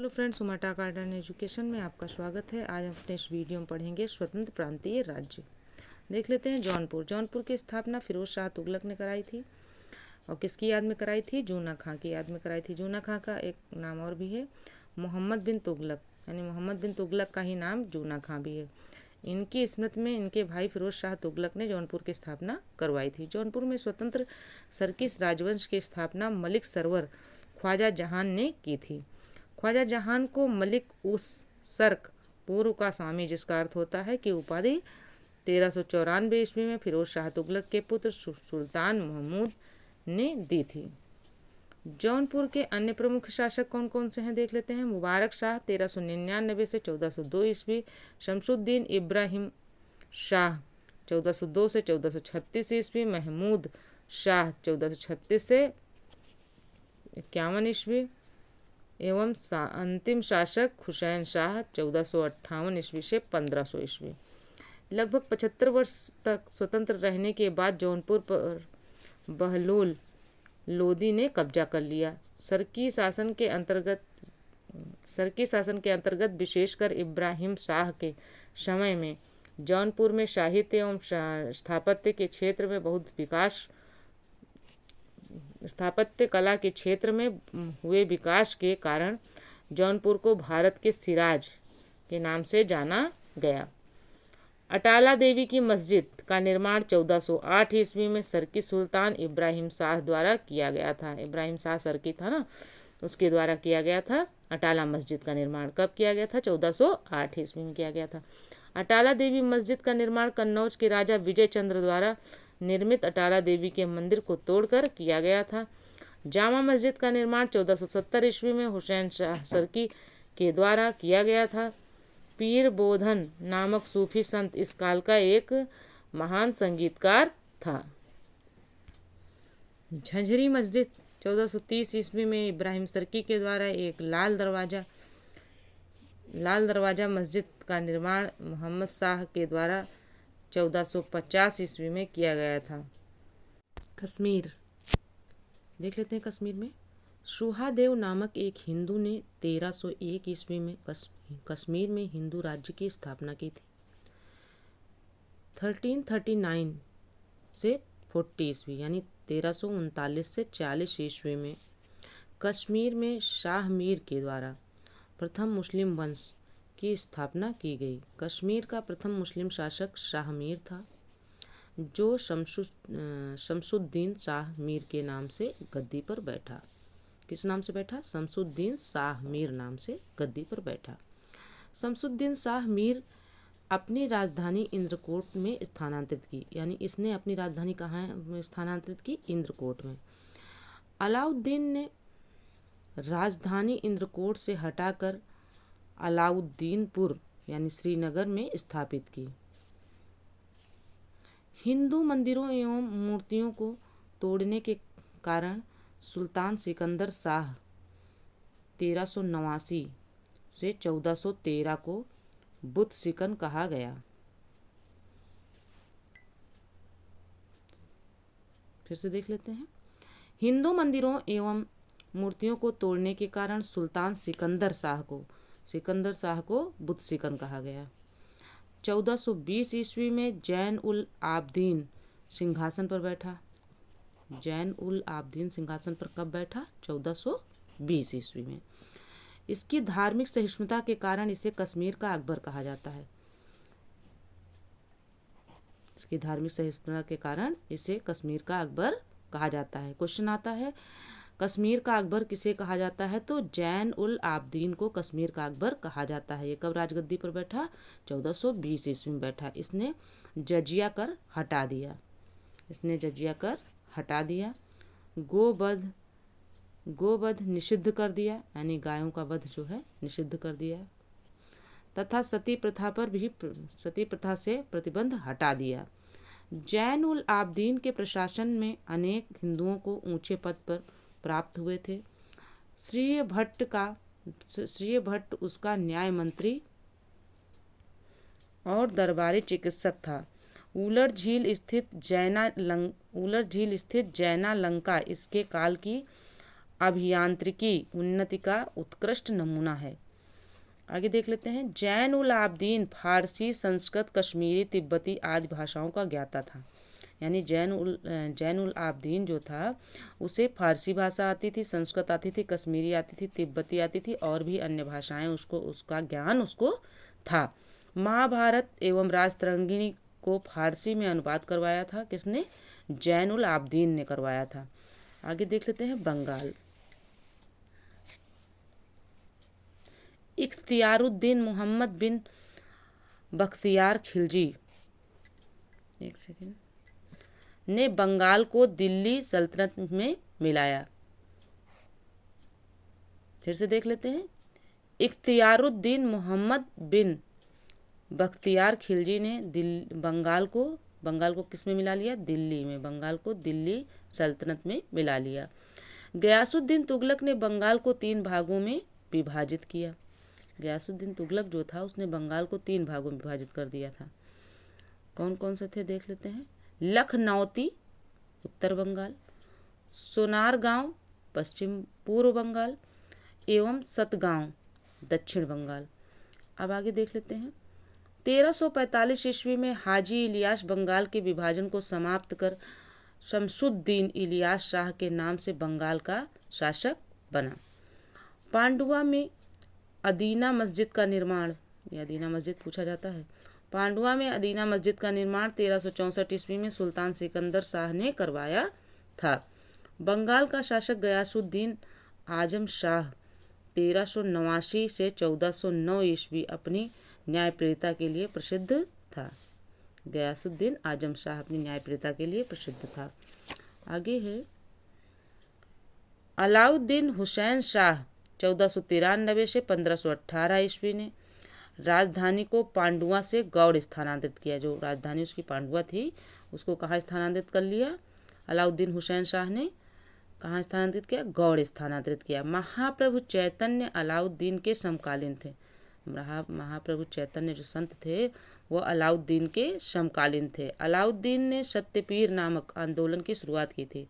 Hello friends, उमाटा garden education में आपका स्वागत है। आज हम अपने इस वीडियो में पढ़ेंगे स्वतंत्र प्रांतीय राज्य। देख लेते हैं जौनपुर। जौनपुर की स्थापना फिरोज शाह तुगलक ने कराई थी। और किसकी याद में कराई थी? जूना खां की याद में कराई थी। जूना खां का एक नाम और भी है, मोहम्मद बिन तुगलक, यानी मोहम्मद बिन तुगलक का ही नाम जूना खां भी है। इनकी स्मृति में इनके भाई फिरोज शाह तुगलक ने जौनपुर की स्थापना करवाई थी। जौनपुर में स्वतंत्र सर्किस राजवंश की स्थापना मलिक सरवर ख्वाजा जहान ने की थी। ख्वाजा जहान को मलिक उस सर्क पूर्व का स्वामी, जिसका अर्थ होता है कि उपाधि 1394 ईस्वी में फिरोज शाह तुगलक के पुत्र सुल्तान महमूद ने दी थी। जौनपुर के अन्य प्रमुख शासक कौन कौन से हैं देख लेते हैं। मुबारक शाह 1399 से 1402 ईस्वी, शमसुद्दीन इब्राहिम शाह 1402 से 1436 ईस्वी, महमूद शाह 1436 से 51 ईस्वी एवं अंतिम शासक हुसैन शाह 1458 ईस्वी से 1500 ईस्वी। लगभग 75 वर्ष तक स्वतंत्र रहने के बाद जौनपुर पर बहलोल लोदी ने कब्जा कर लिया। सरकी शासन के अंतर्गत विशेषकर इब्राहिम शाह के समय में जौनपुर में साहित्य एवं स्थापत्य के क्षेत्र में बहुत विकास स्थापत्य कला के क्षेत्र में हुए विकास के कारण जौनपुर को भारत के सिराज के नाम से जाना गया। अटाला देवी की मस्जिद का निर्माण 1408 ईस्वी में सरकी सुल्तान इब्राहिम शाह द्वारा किया गया था। इब्राहिम शाह सरकी था ना, उसके द्वारा किया गया था। अटाला मस्जिद का निर्माण कब किया गया था? 1408 ईस्वी में किया गया था। अटाला देवी मस्जिद का निर्माण कन्नौज के राजा विजय चंद्र द्वारा निर्मित अटाला देवी के मंदिर को तोड़कर किया गया था। जामा मस्जिद का निर्माण 1470 ईस्वी में हुसैन शाह सरकी के द्वारा किया गया था। पीर बोधन नामक सूफी संत इस काल का एक महान संगीतकार था। झंझरी मस्जिद 1430 ईस्वी में इब्राहिम सरकी के द्वारा एक लाल दरवाजा मस्जिद का निर्माण मोहम्मद शाह के द्वारा 1450 ईस्वी में किया गया था। कश्मीर देख लेते हैं। कश्मीर में सुहादेव नामक एक हिंदू ने 1301 ईस्वी में कश्मीर में हिंदू राज्य की स्थापना की थी। 1339 से 40 ईस्वी यानी 1339 से 40 ईस्वी में कश्मीर में शाह मीर के द्वारा प्रथम मुस्लिम वंश की स्थापना की गई। कश्मीर का प्रथम मुस्लिम शासक शाह मीर था, जो शमसुद्दीन शाह मीर के नाम से गद्दी पर बैठा। किस नाम से बैठा? शमसुद्दीन शाह मीर नाम से गद्दी पर बैठा। शमसुद्दीन शाह मीर अपनी राजधानी इंद्रकोट में स्थानांतरित की, यानी इसने अपनी राजधानी कहाँ स्थानांतरित की? इंद्रकोट में। अलाउद्दीन ने राजधानी इंद्रकोट से हटाकर अलाउद्दीनपुर यानी श्रीनगर में स्थापित की। हिंदू मंदिरों एवं मूर्तियों को तोड़ने के कारण सुल्तान सिकंदर शाह 1389 से 1413 को बुत सिकन कहा गया। फिर से देख लेते हैं। हिंदू मंदिरों एवं मूर्तियों को तोड़ने के कारण सुल्तान सिकंदर शाह को बुत सिकन कहा गया। 1420 ईस्वी में जैन उल आबदीन सिंहासन पर बैठा। जैन उल आबदीन सिंहासन पर कब बैठा? 1420 ईस्वी में। इसकी धार्मिक सहिष्णुता के कारण इसे कश्मीर का अकबर कहा जाता है। इसकी धार्मिक सहिष्णुता के कारण इसे कश्मीर का अकबर कहा जाता है। क्वेश्चन आता है, कश्मीर का अकबर किसे कहा जाता है? तो जैन उल आबदीन को कश्मीर का अकबर कहा जाता है। ये कब राजगद्दी पर बैठा? 1420 ईस्वी में बैठा। इसने जजिया कर हटा दिया। गोवध निषिद्ध कर दिया, यानी गायों का वध जो है निषिद्ध कर दिया, तथा सती प्रथा से प्रतिबंध हटा दिया। जैन उल आबदीन के प्रशासन में अनेक हिंदुओं को ऊंचे पद पर प्राप्त हुए थे। श्रीय भट्ट उसका न्याय मंत्री और दरबारी चिकित्सक था। उलर झील स्थित जैना लंका इसके काल की अभियांत्रिकी उन्नति का उत्कृष्ट नमूना है। आगे देख लेते हैं। जैन उल आबदीन फारसी, संस्कृत, कश्मीरी, तिब्बती आदि भाषाओं का ज्ञाता था। यानी जैन उल आबदीन जो था उसे फारसी भाषा आती थी, संस्कृत आती थी, कश्मीरी आती थी, तिब्बती आती थी और भी अन्य भाषाएं उसका ज्ञान उसको था। महाभारत एवं राजतरंगिणी को फारसी में अनुवाद करवाया था किसने? जैन उल आबदीन ने करवाया था। आगे देख लेते हैं। बंगाल। इख्तियारुद्दीन मोहम्मद बिन बख्तियार खिलजी, एक सेकेंड, ने बंगाल को दिल्ली सल्तनत में मिलाया। फिर से देख लेते हैं। इख्तियारुद्दीन मोहम्मद बिन बख्तियार खिलजी ने बंगाल को किस में मिला लिया? दिल्ली में। बंगाल को दिल्ली सल्तनत में मिला लिया। गयासुद्दीन तुगलक ने बंगाल को 3 भागों में विभाजित किया। गयासुद्दीन तुगलक जो था उसने बंगाल को 3 भागों में विभाजित कर दिया था। कौन कौन से थे देख लेते हैं। लखनौती उत्तर बंगाल, सोनारगांव पश्चिम पूर्व बंगाल एवं सतगांव दक्षिण बंगाल। अब आगे देख लेते हैं। 1345 ईस्वी में हाजी इलियास बंगाल के विभाजन को समाप्त कर शमसुद्दीन इलियास शाह के नाम से बंगाल का शासक बना। पांडुआ में अदीना मस्जिद का निर्माण, ये अदीना मस्जिद पूछा जाता है। पांडुआ में अदीना मस्जिद का निर्माण 1364 ईस्वी में सुल्तान सिकंदर शाह ने करवाया था। बंगाल का शासक गयासुद्दीन आजम शाह 1389 से 1409 ईस्वी अपनी न्यायप्रियता के लिए प्रसिद्ध था। गयासुद्दीन आजम शाह अपनी न्यायप्रियता के लिए प्रसिद्ध था। आगे है। अलाउद्दीन हुसैन शाह 1493 से 1518 ईस्वी ने राजधानी को पांडुआ से गौड़ स्थानांतरित किया। जो राजधानी उसकी पांडुआ थी उसको कहाँ स्थानांतरित कर लिया? अलाउद्दीन हुसैन शाह ने कहाँ स्थानांतरित किया? गौड़ स्थानांतरित किया। महाप्रभु चैतन्य अलाउद्दीन के समकालीन थे। महाप्रभु चैतन्य जो संत थे वो अलाउद्दीन के समकालीन थे। अलाउद्दीन ने सत्यपीर नामक आंदोलन की शुरुआत की थी।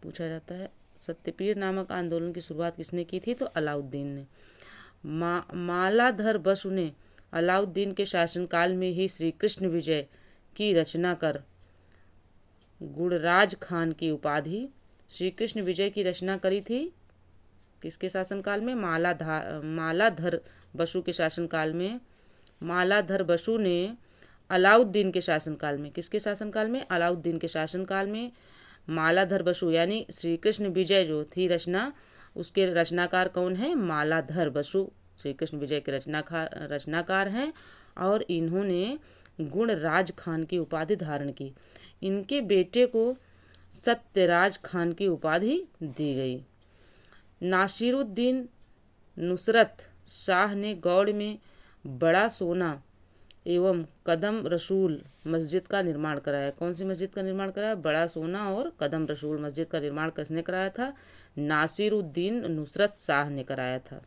पूछा जाता है सत्यपीर नामक आंदोलन की शुरुआत किसने की थी? तो अलाउद्दीन ने। मालाधर बसु ने अलाउद्दीन के शासनकाल में ही श्री कृष्ण विजय की रचना कर गुणराज खान की उपाधि, श्री कृष्ण विजय की रचना करी थी किसके शासनकाल में? मालाधर बसु के शासनकाल में। मालाधर बसु ने अलाउद्दीन के शासनकाल में, किसके शासनकाल में? अलाउद्दीन के शासनकाल में मालाधर बसु यानी श्री कृष्ण विजय जो थी रचना, उसके रचनाकार कौन है? मालाधर बसु श्री कृष्ण विजय के रचनाकार हैं और इन्होंने गुणराज खान की उपाधि धारण की। इनके बेटे को सत्यराज खान की उपाधि दी गई। नासिरुद्दीन नुसरत शाह ने गौड़ में बड़ा सोना एवं कदम रसूल मस्जिद का निर्माण कराया। कौन सी मस्जिद का निर्माण कराया? बड़ा सोना और कदम रसूल मस्जिद का निर्माण किसने कराया था? नासिरुद्दीन नुसरत शाह ने कराया था।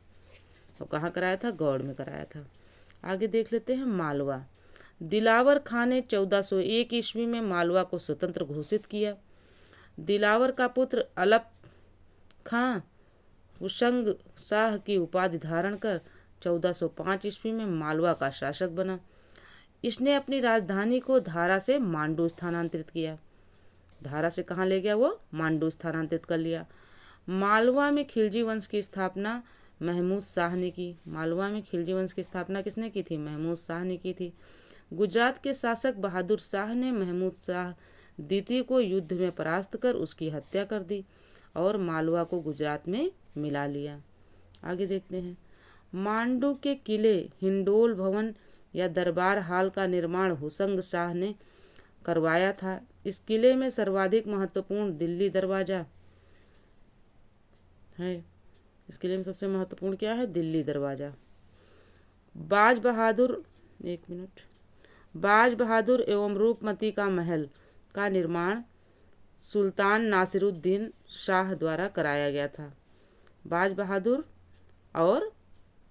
और कहाँ कराया था? गौड़ में कराया था। आगे देख लेते हैं। मालवा। दिलावर खां ने 1401 ईस्वी में मालवा को स्वतंत्र घोषित किया। दिलावर का पुत्र अलप खां हुसंग शाह की उपाधि धारण कर 1405 ईस्वी में मालवा का शासक बना। इसने अपनी राजधानी को धारा से मांडू स्थानांतरित किया। धारा से कहाँ ले गया वो? मांडू स्थानांतरित कर लिया। मालवा में खिलजी वंश की स्थापना महमूद शाह ने की। मालवा में खिलजी वंश की स्थापना किसने की थी? महमूद शाह ने की थी। गुजरात के शासक बहादुर शाह ने महमूद शाह द्वितीय को युद्ध में परास्त कर उसकी हत्या कर दी और मालवा को गुजरात में मिला लिया। आगे देखते हैं। मांडू के किले हिंडोल भवन या दरबार हाल का निर्माण हुसंग शाह ने करवाया था। इस किले में सर्वाधिक महत्वपूर्ण दिल्ली दरवाजा है। इस किले में सबसे महत्वपूर्ण क्या है? दिल्ली दरवाजा। बाज बहादुर एवं रूपमती का महल का निर्माण सुल्तान नासिरुद्दीन शाह द्वारा कराया गया था। बाज बहादुर और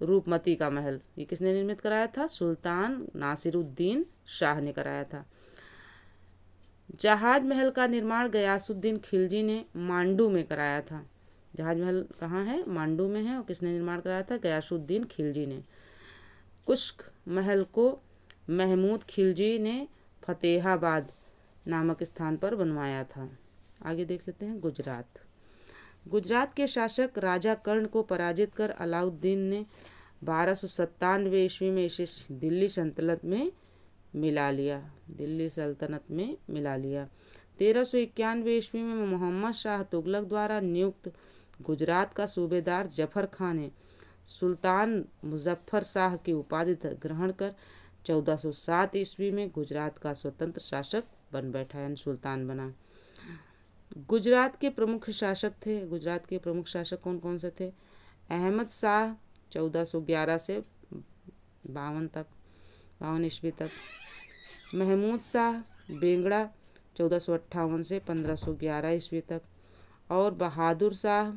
रूपमती का महल ये किसने निर्मित कराया था? सुल्तान नासिरुद्दीन शाह ने कराया था। जहाज महल का निर्माण गयासुद्दीन खिलजी ने मांडू में कराया था। जहाज महल कहाँ है? मांडू में है। और किसने निर्माण कराया था? गयासुद्दीन खिलजी ने। कुश्क महल को महमूद खिलजी ने फतेहाबाद नामक स्थान पर बनवाया था। आगे देख लेते हैं गुजरात। गुजरात के शासक राजा कर्ण को पराजित कर अलाउद्दीन ने 1297 ईस्वी में इसे दिल्ली सल्तनत में मिला लिया। 1391 ईस्वी में मोहम्मद शाह तुगलक द्वारा नियुक्त गुजरात का सूबेदार जफर खान ने सुल्तान मुजफ्फर शाह की उपाधि ग्रहण कर 1407 ईस्वी में गुजरात का स्वतंत्र शासक बन बैठा, यानी सुल्तान बना। गुजरात के प्रमुख शासक कौन कौन से थे? अहमद शाह 1411 से 52 ईस्वी तक, महमूद शाह बेंगड़ा 1458 से 1511 ईस्वी तक, और बहादुर शाह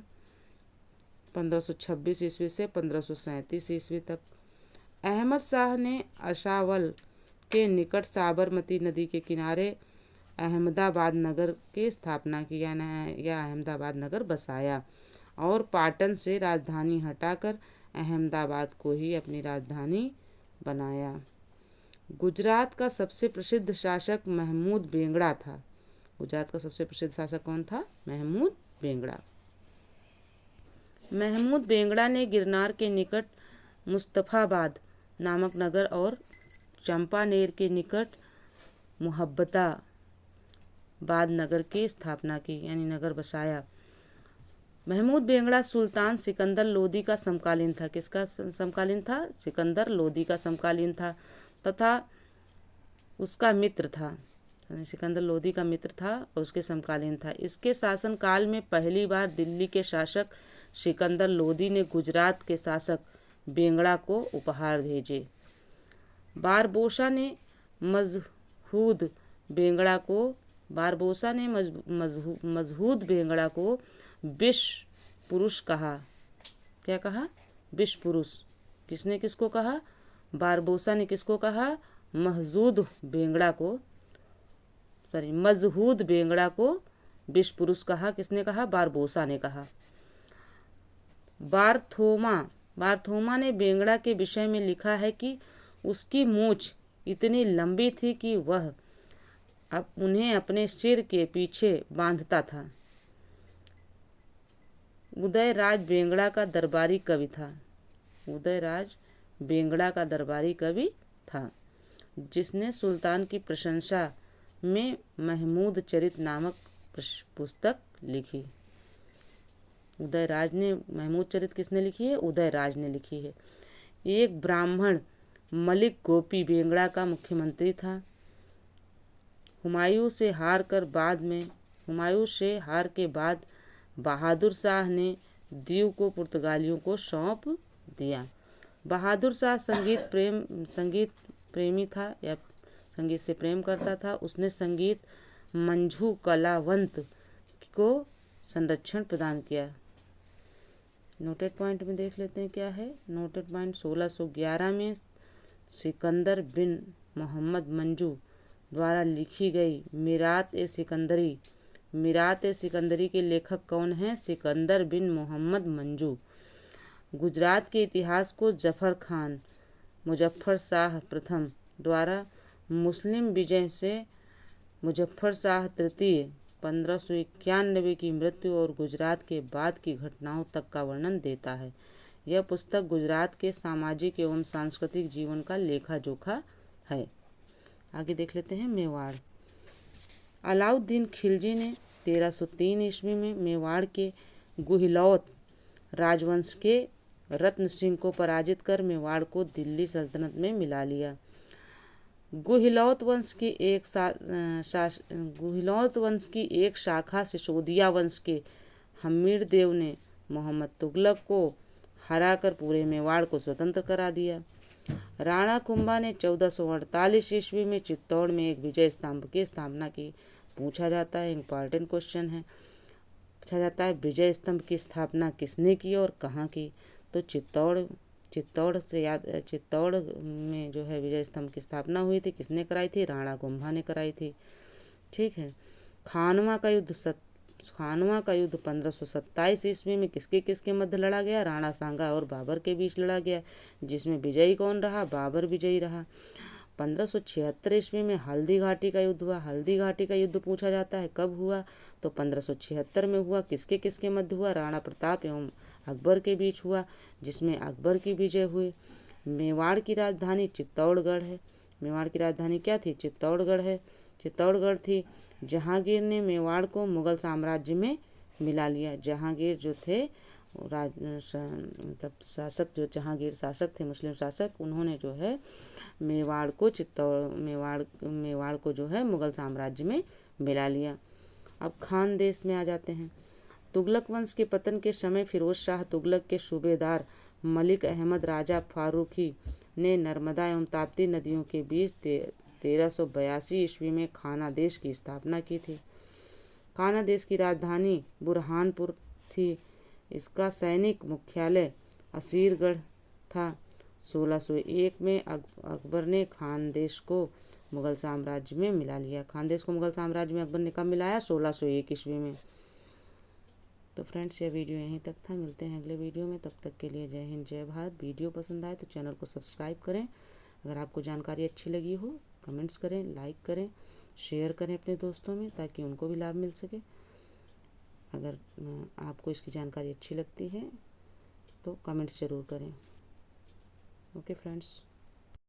1526 ईस्वी से 1537 ईस्वी तक। अहमद शाह ने अशावल के निकट साबरमती नदी के किनारे अहमदाबाद नगर की स्थापना की, या अहमदाबाद नगर बसाया, और पाटन से राजधानी हटाकर अहमदाबाद को ही अपनी राजधानी बनाया। गुजरात का सबसे प्रसिद्ध शासक महमूद बेंगड़ा था। गुजरात का सबसे प्रसिद्ध शासक कौन था? महमूद बेंगड़ा। महमूद बेंगड़ा ने गिरनार के निकट मुस्तफाबाद नामक नगर और चंपानेर के निकट मुहब्बताबाद नगर की स्थापना की, यानी नगर बसाया। महमूद बेंगड़ा सुल्तान सिकंदर लोदी का समकालीन था। किसका समकालीन था? सिकंदर लोदी का समकालीन था, तथा उसका मित्र था। सिकंदर लोदी का मित्र था और उसके समकालीन था। इसके शासनकाल में पहली बार दिल्ली के शासक सिकंदर लोदी ने गुजरात के शासक बेंगड़ा को उपहार भेजे। बारबोसा ने मजहूद बेंगड़ा को विश्व पुरुष कहा। क्या कहा? विश्व पुरुष। किसने किसको कहा? बारबोसा ने किसको कहा? मजहूद बेंगड़ा को विश्व पुरुष कहा। किसने कहा? बारबोसा ने कहा। बारथोमा ने बेंगड़ा के विषय में लिखा है कि उसकी मूंछ इतनी लंबी थी कि वह उन्हें अपने सिर के पीछे बांधता था। उदयराज बेंगड़ा का दरबारी कवि था, जिसने सुल्तान की प्रशंसा में महमूद चरित नामक पुस्तक लिखी। महमूद चरित किसने लिखी है? उदयराज ने लिखी है। एक ब्राह्मण मलिक गोपी बेंगड़ा का मुख्यमंत्री था। हुमायूं से हार के बाद बहादुर शाह ने दीव को पुर्तगालियों को सौंप दिया। बहादुर शाह संगीत प्रेमी था, या संगीत से प्रेम करता था। उसने संगीत मंझू कलावंत को संरक्षण प्रदान किया। नोटेड पॉइंट में देख लेते हैं क्या है। नोटेड पॉइंट 1611 में सिकंदर बिन मोहम्मद मंजू द्वारा लिखी गई मीरात ए सिकंदरी के लेखक कौन हैं? सिकंदर बिन मोहम्मद मंजू। गुजरात के इतिहास को जफर खान मुजफ्फर शाह प्रथम द्वारा मुस्लिम विजय से मुजफ्फर शाह तृतीय 1591 की मृत्यु और गुजरात के बाद की घटनाओं तक का वर्णन देता है। यह पुस्तक गुजरात के सामाजिक एवं सांस्कृतिक जीवन का लेखा जोखा है। आगे देख लेते हैं मेवाड़। अलाउद्दीन खिलजी ने 1303 ईस्वी में मेवाड़ के गुहिलौत राजवंश के रत्न सिंह को पराजित कर मेवाड़ को दिल्ली सल्तनत में मिला लिया। गुहिलौत वंश की एक शाखा सिसोदिया वंश के हमीर देव ने मोहम्मद तुगलक को हराकर पूरे मेवाड़ को स्वतंत्र करा दिया। राणा कुंभा ने 1448 ईस्वी में चित्तौड़ में एक विजय स्तंभ की स्थापना की। पूछा जाता है, इम्पॉर्टेंट क्वेश्चन है, पूछा जाता है विजय स्तंभ की स्थापना किसने की और कहाँ की? तो चित्तौड़ में जो है विजय स्तंभ की स्थापना हुई थी। किसने कराई थी? राणा कुंभा ने कराई थी। ठीक है। खानवा का युद्ध खानवा का युद्ध 1527 ईस्वी में किसके मध्य लड़ा गया? राणा सांगा और बाबर के बीच लड़ा गया, जिसमें विजयी कौन रहा? बाबर विजयी रहा। 1576 ईस्वी में हल्दी घाटी का युद्ध हुआ। हल्दी घाटी का युद्ध पूछा जाता है कब हुआ? तो 1576 में हुआ। किसके मध्य हुआ? राणा प्रताप एवं अकबर के बीच हुआ, जिसमें अकबर की विजय हुई। मेवाड़ की राजधानी चित्तौड़गढ़ है। मेवाड़ की राजधानी क्या थी? चित्तौड़गढ़ थी। जहांगीर ने मेवाड़ को मुगल साम्राज्य में मिला लिया। जहांगीर जो थे मतलब शासक, जो जहांगीर शासक थे, मुस्लिम शासक, उन्होंने जो है मेवाड़ को जो है मुगल साम्राज्य में मिला लिया। अब खानदेश में आ जाते हैं। तुगलक वंश के पतन के समय फिरोज शाह तुगलक के सूबेदार मलिक अहमद राजा फारूकी ने नर्मदा एवं ताप्ती नदियों के बीच 1382 ईस्वी में खाना देश की स्थापना की थी। खाना देश की राजधानी बुरहानपुर थी। इसका सैनिक मुख्यालय असीरगढ़ था। 1601 में अकबर ने खानदेश को मुगल साम्राज्य में मिला लिया। खानदेश को मुगल साम्राज्य में अकबर ने कब मिलाया? 1601 ईस्वी में। तो फ्रेंड्स, यह वीडियो यहीं तक था। मिलते हैं अगले वीडियो में। तब तक के लिए जय हिंद, जय भारत। वीडियो पसंद आए तो चैनल को सब्सक्राइब करें। अगर आपको जानकारी अच्छी लगी हो, कमेंट्स करें, लाइक करें, शेयर करें अपने दोस्तों में, ताकि उनको भी लाभ मिल सके। अगर आपको इसकी जानकारी अच्छी लगती है तो कमेंट्स ज़रूर करें। Okay friends.